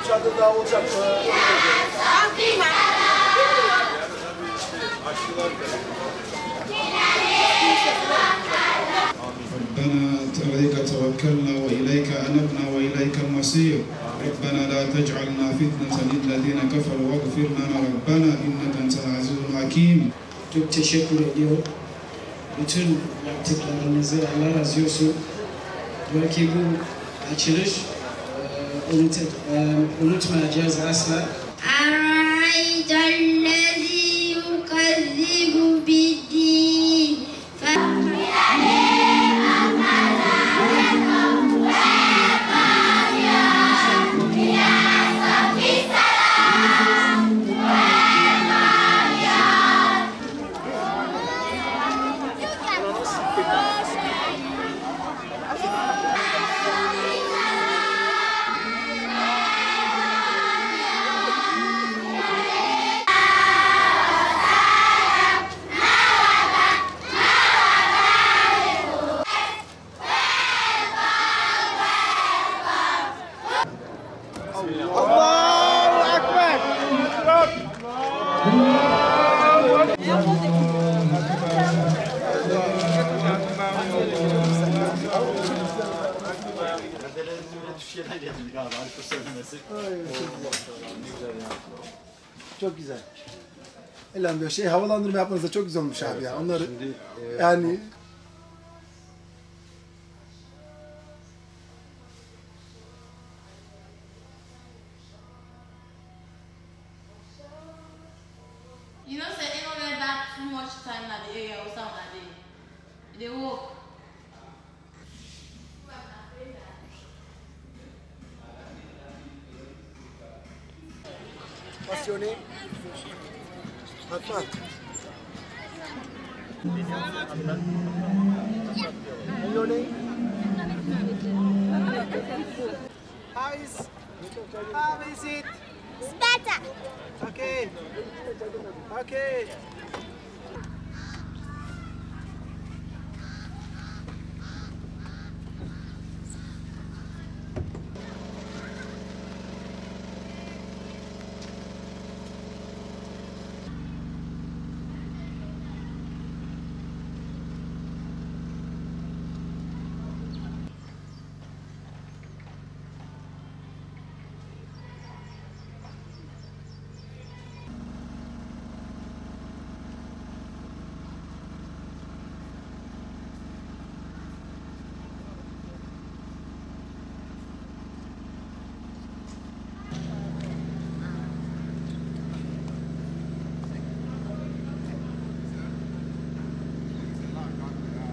çadır daha olacak. ربنا عليك توكلنا وإليك أنبنا وإليك المصير ربنا لا تجعلنا فتنة للذين كفروا واغفر لنا ربنا إنك أنت العزيز الحكيم. Çok teşekkür ediyor. Bütün yaptıklarınızı Allah razı olsun. Diyor ki bu açılış unutmayacağız asla. أرأيت الذي يكذب بالدين Çok güzel. Elhamdülillah şey havalandırma yapmanız da çok güzel olmuş abi ya. Onları yani You know, say anyone that too much time in the area or something like that, they walk. what's your name? Fatma. And your name? How is it? It's better. Okay. Okay.